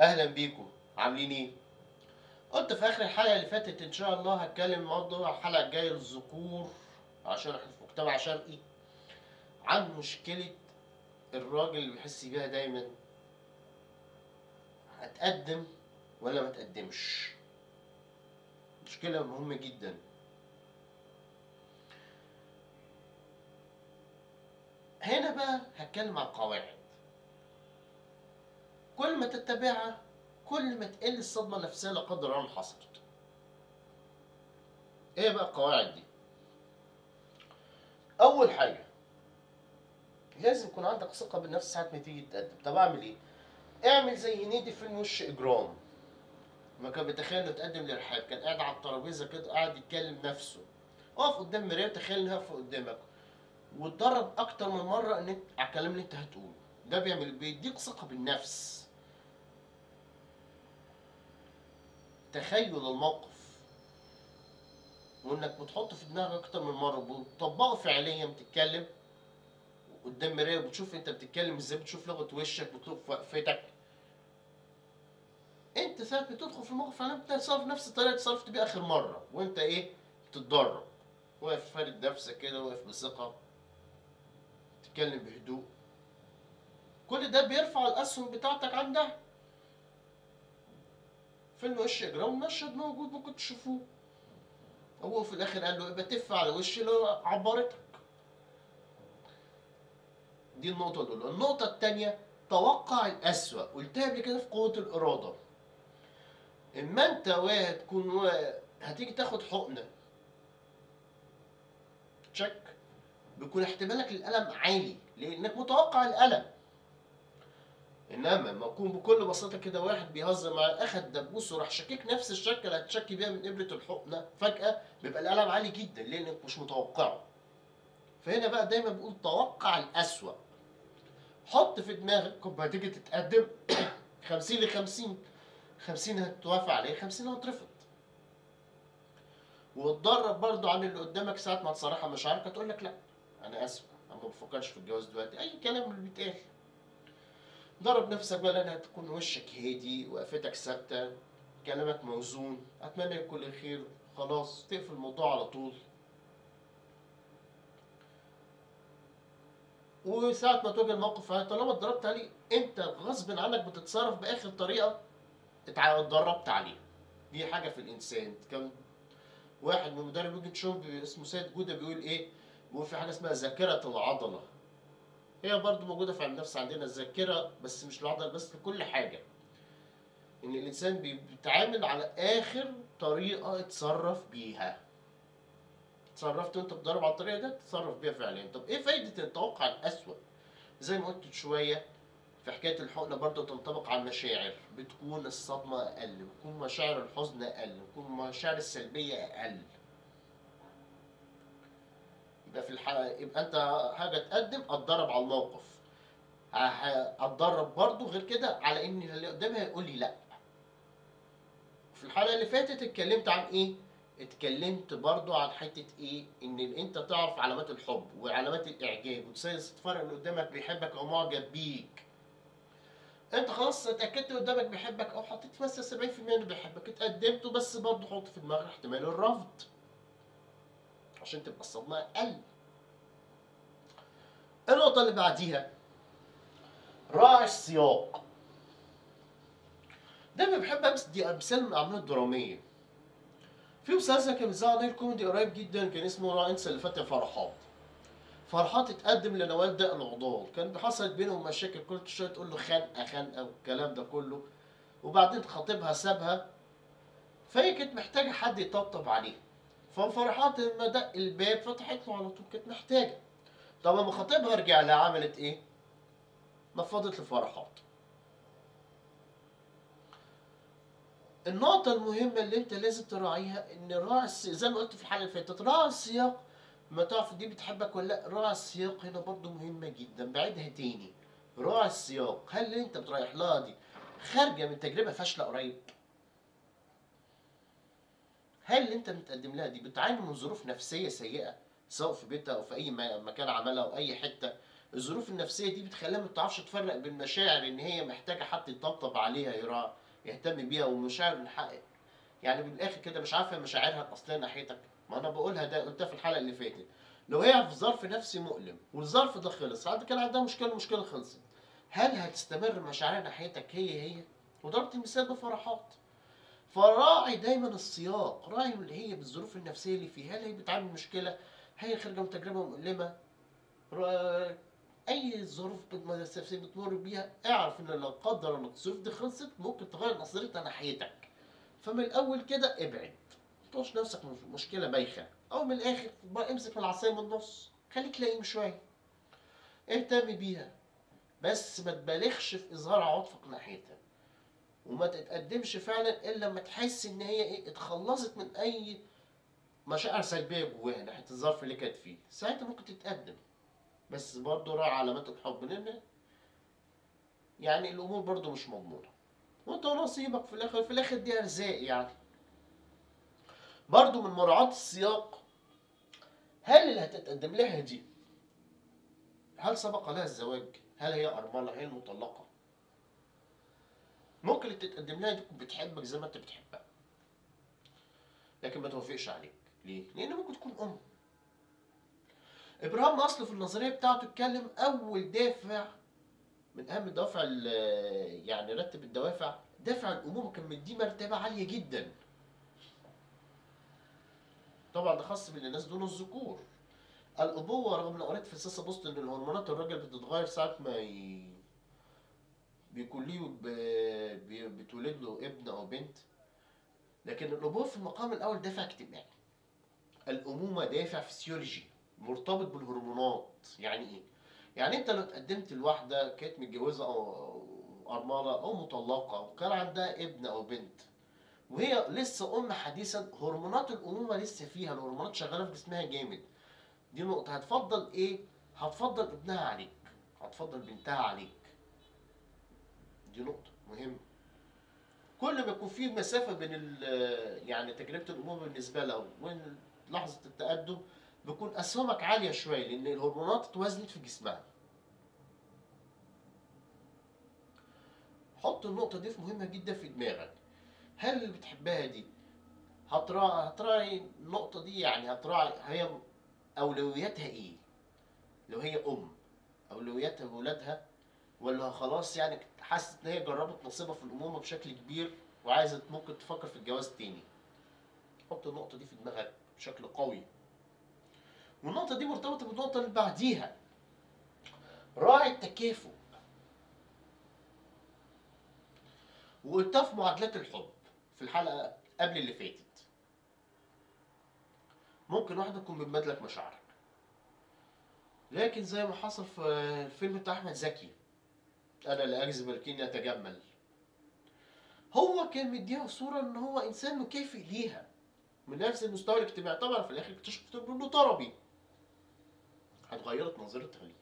اهلا بيكم. عاملين ايه؟ قلت في اخر الحلقه اللي فاتت ان شاء الله هتكلم موضوع الحلقه الجايه للذكور، عشان احنا في مجتمع شرقي، عن مشكله الراجل اللي بيحس بيها دايما: هتقدم ولا ما تقدمش؟ مشكله مهمه جدا. هنا بقى هتكلم عن قواعد، كل ما تتبعها كل ما تقل الصدمه النفسيه لا قدر الله حصلت. ايه بقى القواعد دي؟ اول حاجه، لازم يكون عندك ثقه بالنفس ساعه ما تيجي تقدم. طب اعمل ايه؟ اعمل زي هنيدي في فيلم وش اجرام، ما كان بيتخيل انه يتقدم للارهاب، كان قاعد على الترابيزه كده قاعد يتكلم نفسه. اقف قدام مرايه وتخيل انها واقفه قدامك، واتدرب اكتر من مره ان انت على الكلام اللي انت هتقوله. ده بيديك ثقه بالنفس. تخيل الموقف وانك بتحطه في دماغك اكتر من مره وبتطبقه فعليا. بتتكلم قدام مرايه وبتشوف انت بتتكلم ازاي، بتشوف لغه وشك، بتشوف وقفتك. انت ساعه ما تدخل في الموقف فعلا بتتصرف نفس الطريقه اللي اتصرفت بيها اخر مره، وانت ايه؟ بتتدرب. واقف فارد نفسك كده، واقف بثقه، تتكلم بهدوء. كل ده بيرفع الاسهم بتاعتك عندها. فيلم وش اجرام مشهد موجود ممكن تشوفوه. هو في الاخر قال له يبقى تف على وش اللي عبرتك. دي النقطه الاولى. النقطه الثانيه: توقع الاسوأ. قلتها قبل كده في قوه الاراده. اما انت تكون هتيجي تاخد حقنه تشك، بيكون احتمالك للالم عالي لانك متوقع الالم. انما لما يكون بكل بساطه كده واحد بيهزر معاه اخد دبوس وراح شاكك نفس الشكه اللي هتشكي بيها من ابره الحقنه، فجاه بيبقى الالم عالي جدا لانك مش متوقعه. فهنا بقى دايما بقول توقع الاسوأ. حط في دماغك لما تيجي تتقدم 50 ل 50، 50 هتوافق عليه، 50 هترفض. واتدرب برضو عن اللي قدامك ساعه ما تصارحها مشاعرك هتقول لك لا انا اسف، انا ما بفكرش في الجواز دلوقتي، اي كلام اللي بيتقال. درب نفسك بقى لانها تكون وشك هادي، وقفتك ثابته، كلامك موزون. اتمنى لك كل خير. خلاص تقفل الموضوع على طول. وساعة ما تواجه الموقف طالما اتدربت عليه انت غصب عنك بتتصرف باخر طريقة اتدربت عليها. دي حاجة في الانسان. كان واحد من مدرب ويجن شون اسمه سيد جودة بيقول ايه؟ بيقول في حاجة اسمها ذاكرة العضلة. هي برضو موجودة في علم النفس عندنا الذاكرة، بس مش العضلة بس، لكل حاجة. ان الانسان بيتعامل على اخر طريقه اتصرف بيها. اتصرفت وانت بتدرب على الطريقه دي تتصرف بيها فعليا. طب ايه فايده التوقع الاسوأ؟ زي ما قلت شويه في حكايه الحقنه برضه تنطبق على المشاعر. بتكون الصدمه اقل، بتكون مشاعر الحزن اقل، بتكون المشاعر السلبيه اقل. يبقى في الحلقه يبقى انت حاجه تقدم اتدرب على الموقف. اتدرب برضه غير كده على ان اللي قدامي هيقول لي لا. في الحلقة اللي فاتت اتكلمت عن ايه؟ اتكلمت برضو عن حتة ايه؟ ان انت تعرف علامات الحب وعلامات الاعجاب وتفرق اللي قدامك بيحبك او معجب بيك. انت خلاص اتأكدت اللي قدامك بيحبك او حطيت مثلا 70% انه بيحبك، اتقدمت، بس برضو حط في دماغك احتمال الرفض عشان تبقى الصدمة اقل. النقطة اللي بعديها: راعي السياق. دايما بحب دي امثال من الاعمال الدرامية. في مسلسل كان بيذاع عليه الكوميدي قريب جدا كان اسمه لا انسى اللي فات يا فرحات. فرحات اتقدم لنوال داء العضال، كان حصلت بينهم مشاكل كل شويه تقول له خانقه خانقه والكلام ده كله، وبعدين خطيبها سابها، فهي كانت محتاجه حد يطبطب عليها. ففرحات لما دق الباب فتحت له على طول، كانت محتاجه. طب لما خطيبها رجع لها عملت ايه؟ نفضت لفرحات. النقطة المهمة اللي انت لازم تراعيها ان راعي زي ما قلت في الحلقة اللي فاتت، راعي السياق. ما تعرف دي بتحبك ولا لا، راعي السياق هنا برضو مهمة جدا. بعيدها تاني: راعي السياق. هل اللي انت بترايح لها دي خارجة من تجربة فاشلة قريب؟ هل اللي انت متقدم لها دي بتعاني من ظروف نفسية سيئة سواء في بيتها او في اي مكان عملها او اي حتة؟ الظروف النفسية دي بتخليها ما تعرفش تفرق بين مشاعر ان هي محتاجة حد يطبطب عليها، يهتم بيها، ومشاعر الحق يعني بالاخر كده مش عارفه مشاعرها الاصليه ناحيتك. ما انا بقولها، ده قلتها في الحلقه اللي فاتت. لو هي في ظرف نفسي مؤلم والظرف ده خلص، عاد كان عندها مشكله المشكله خلصت، هل هتستمر مشاعرها ناحيتك هي؟ وضربت المثال بفرحات. فراعي دايما السياق، راعي اللي هي بالظروف النفسيه اللي فيها، هل هي بتعمل مشكله، هي خارجه من تجربه مؤلمه، اي ظروف نفسيه بتمر بيها، اعرف ان لو قدر الله الظروف دي خلصت ممكن تغير نظرتها ناحيتك. فمن الاول كده ابعد، ما تحطش نفسك في مشكله بايخه، او من الاخر بقى امسك في العصايه من النص، خليك لئيم شويه، اهتم بيها، بس ما تبالغش في اظهار عاطفك ناحيتها، وما تتقدمش فعلا الا لما تحس ان هي اتخلصت من اي مشاعر سلبيه جواها ناحيه الظرف اللي كانت فيه، ساعتها ممكن تتقدم. بس برضه راعي علامات الحب، لان يعني الامور برضه مش مضمونه، وانت نصيبك في الاخر، في الاخر دي ارزاق يعني. برضه من مراعاة السياق، هل اللي هتتقدم لها دي هل سبق لها الزواج؟ هل هي أرملة؟ هي المطلقة؟ ممكن اللي تتقدم لها دي تكون بتحبك زي ما انت بتحبها، لكن ما توافقش عليك. ليه؟ لأن ممكن تكون أم. إبراهام أصله في النظرية بتاعته اتكلم أول دافع من أهم الدوافع، يعني رتب الدوافع، دافع الأمومة كان مديه مرتبة عالية جدا. طبعا ده خاص بالناس دون الذكور. الأبوة، رغم إن قريت في سياسة بوست إن الهرمونات الراجل بتتغير ساعة ما بيكون ليه بتولد له ابن أو بنت، لكن الأبوة في المقام الأول دافع اجتماعي. الأمومة دافع فسيولوجي مرتبط بالهرمونات. يعني إيه؟ يعني أنت لو اتقدمت لواحدة كانت متجوزة أو أرملة أو مطلقة وكان عندها ابن أو بنت، وهي لسه أم حديثا، هرمونات الأمومة لسه فيها، الهرمونات شغالة في جسمها جامد. دي نقطة. هتفضل إيه؟ هتفضل ابنها عليك، هتفضل بنتها عليك. دي نقطة مهمة. كل ما يكون في مسافة بين يعني تجربة الأمومة بالنسبة لها وبين لحظة التقدم، بيكون أسهمك عالية شوية، لأن الهرمونات اتوازنت في جسمها. حط النقطة دي في مهمة جدا في دماغك. هل اللي بتحبها دي هتراعي النقطة دي؟ يعني هتراعي هي أولوياتها إيه؟ لو هي أم، أولوياتها بولادها، ولا خلاص يعني حاسة إن هي جربت نصيبها في الأمومة بشكل كبير وعايزة ممكن تفكر في الجواز تاني؟ حط النقطة دي في دماغك بشكل قوي. والنقطة دي مرتبطة بالنقطة اللي بعديها، راعي التكافؤ. وقلتها في معادلات الحب في الحلقة قبل اللي فاتت. ممكن واحدة تكون بتبادلك مشاعرك، لكن زي ما حصل في الفيلم بتاع أحمد زكي، أنا لا أجزم ولكني أتجمل، هو كان مديها صورة إن هو إنسان مكافئ ليها من نفس المستوى الاجتماعي. طبعا في الآخر اكتشفت إنه طربي. اتغيرت نظرتها ليه.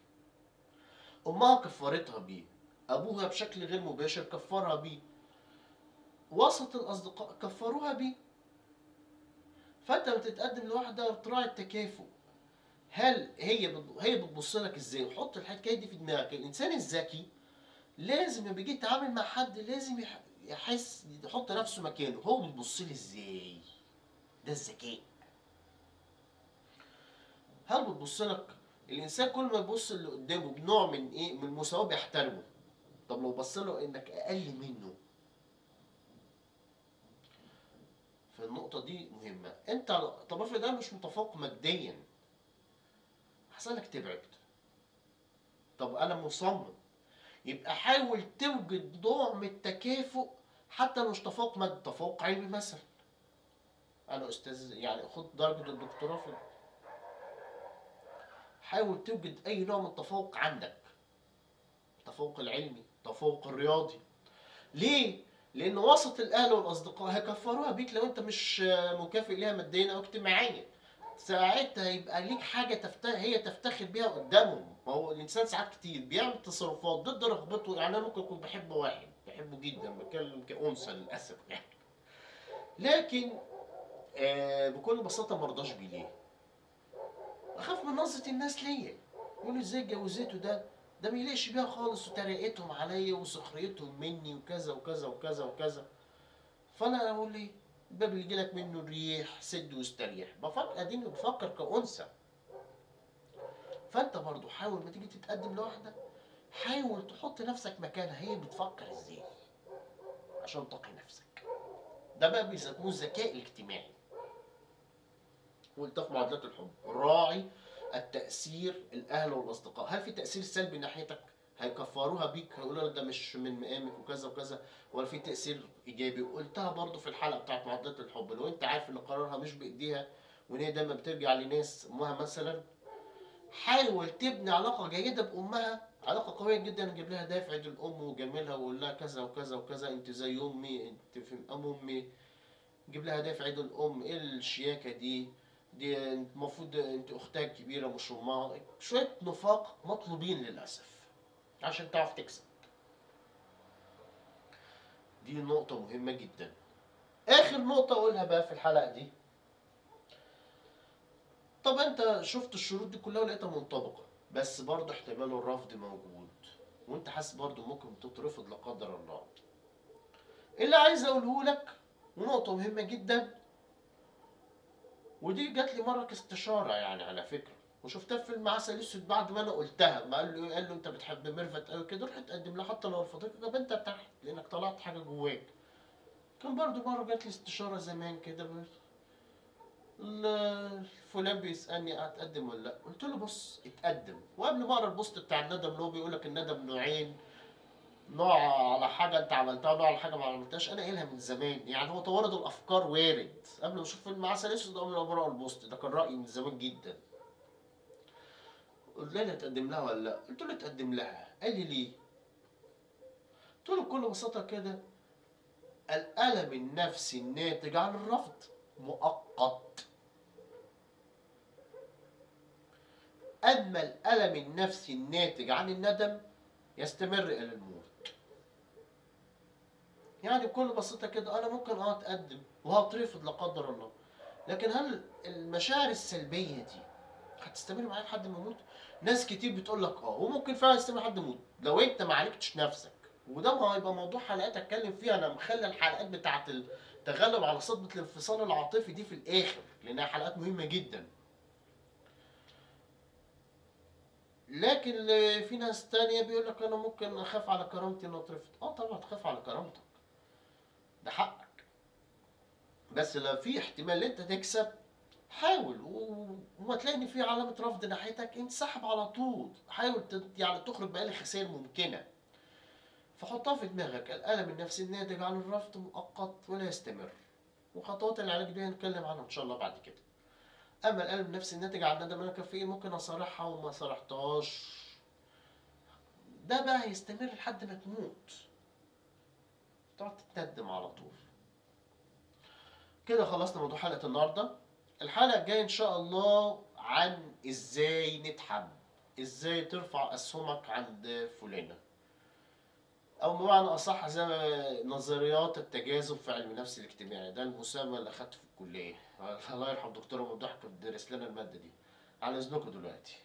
أمها كفرتها بيه، أبوها بشكل غير مباشر كفرها بيه، وسط الأصدقاء كفروها بيه. فأنت لما تتقدم لواحدة تراعي التكافؤ. هل هي بتبص لك ازاي؟ وحط الحكايه دي في دماغك. الانسان الذكي لازم لما بيجي يتعامل مع حد لازم يحس، يحط نفسه مكانه، هو بيبص لي ازاي؟ ده الذكاء. هل بتبص لك؟ الانسان كل ما يبص اللي قدامه بنوع من ايه؟ من المساواه بيحترمه. طب لو بص له انك اقل منه، فالنقطه دي مهمه. انت طب افرض انا مش متفوق ماديا، احسن لك تبعد. طب انا مصمم، يبقى حاول توجد نوع من التكافؤ، حتى لو مش تفوق مادي، تفوق علمي مثلا. انا استاذ يعني خد درجه الدكتوراه في، حاول توجد اي نوع من التفوق عندك، التفوق العلمي، التفوق الرياضي. ليه؟ لان وسط الاهل والاصدقاء هيكفروها بيك لو انت مش مكافئ ليها ماديا او اجتماعيا. ساعتها يبقى ليك حاجه هي تفتخر بيها قدامهم. ما هو الانسان ساعات كتير بيعمل تصرفات ضد رغبته. يعني انا ممكن اكون بحب واحد، بحبه جدا، بتكلم كأنثى للاسف يعني، لكن بكل بساطه ما ارضاش بيه. ليه؟ اخاف من نظره الناس ليا، يقولوا ازاي اتجوزته ده، ده ميليقش بيها خالص، وتريقتهم عليا وسخريتهم مني وكذا وكذا وكذا وكذا. فانا اقول ايه؟ الباب اللي يجيلك منه الريح سد واستريح. بفكر اديني بفكر كأنثى. فانت برضو حاول ما تيجي تتقدم لواحده، حاول تحط نفسك مكانها، هي بتفكر ازاي عشان تقي نفسك. ده بقى بيسموه الذكاء الاجتماعي. وقلت في معادلات الحب، راعي التأثير الأهل والأصدقاء. هل في تأثير سلبي ناحيتك؟ هيكفروها بيك، هيقولوا لك ده مش من مقامك وكذا وكذا، ولا في تأثير إيجابي؟ قلتها برضو في الحلقة بتاعت معادلات الحب. لو أنت عارف إن قرارها مش بإيديها، وإن هي دايما بترجع لناس أمها مثلا، حاول تبني علاقة جيدة بأمها، علاقة قوية جدا، تجيب لها دافع الأم وجميلها، وقول لها كذا وكذا وكذا، أنت زي أمي، أنت في مقام أمي. جيب لها دافع عيد الام، ايه الشياكه دي؟ دي المفروض انت اختها الكبيره مش امها. شويه نفاق مطلوبين للاسف عشان تعرف تكسب. دي نقطه مهمه جدا. اخر نقطه اقولها بقى في الحلقه دي، طب انت شفت الشروط دي كلها ولقيتها منطبقه، بس برضه احتمال الرفض موجود، وانت حاسس برضه ممكن تترفض لا قدر الله. اللي عايز اقوله لك، ونقطه مهمه جدا، ودي جات لي مره كاستشاره يعني على فكره، وشفتها في فيلم عسل اسود بعد ما انا قلتها. ما قال له انت بتحب ميرفت قوي كده، روح تقدم لها حتى لو رفضتك، طب انت ارتحت لانك طلعت حاجه جواك. كان برضو مره جات لي استشاره زمان كده، فلان بيسالني اتقدم ولا لا، قلت له بص اتقدم. وقبل ما اقرا البوست بتاع الندم اللي هو بيقول لك الندم نوعين، نوع على حاجه انت عملتها ونوع على حاجه ما عملتهاش، انا قايلها من زمان يعني. هو توارد الافكار وارد. قبل ما اشوف فيلم عسل اسود، قبل ما اقرا البوست ده، كان رايي من زمان جدا. قلت لي اتقدم لها ولا لا؟ قلت له اتقدم لها. قال لي ليه؟ قلت له بكل بساطه كده، الالم النفسي الناتج عن الرفض مؤقت، اما الالم النفسي الناتج عن الندم يستمر الى الموت. يعني بكل بساطه كده، انا ممكن اتقدم وهترفض لا قدر الله، لكن هل المشاعر السلبيه دي هتستمر معايا لحد ما اموت؟ ناس كتير بتقول لك وممكن فعلا يستمر لحد ما اموت لو انت ما عالجتش نفسك. وده ما هيبقى موضوع حلقات اتكلم فيها. انا مخلي الحلقات بتاعه التغلب على صدمه الانفصال العاطفي دي في الاخر، لانها حلقات مهمه جدا. لكن في ناس تانية بيقول لك انا ممكن اخاف على كرامتي ان اترفض. طبعا تخاف على كرامتك، ده حقك، بس لو في احتمال انت تكسب حاول، وما تلاقي ان في علامه رفض ناحيتك انسحب على طول. حاول يعني تخرج باقل خسائر ممكنه. فحطها في دماغك، الالم النفسي الناتج عن الرفض مؤقت ولا يستمر، وخطوات العلاج دي هنتكلم عنها ان شاء الله بعد كده. اما الالم النفسي الناتج عن ندم انا كان ممكن اصارحها وما صارحتهاش، ده بقى هيستمر لحد ما تموت، تقعد تتندم على طول. كده خلصنا موضوع حلقه النهارده. الحلقه الجايه ان شاء الله عن ازاي نتحب، ازاي ترفع اسهمك عند فلانه، او بمعنى اصح زي نظريات التجاذب في علم النفس الاجتماعي. ده المسمى اللي اخدته في الكليه. الله يرحم دكتوره ممدوح كانت بتدرس لنا الماده دي. على اذنكم دلوقتي.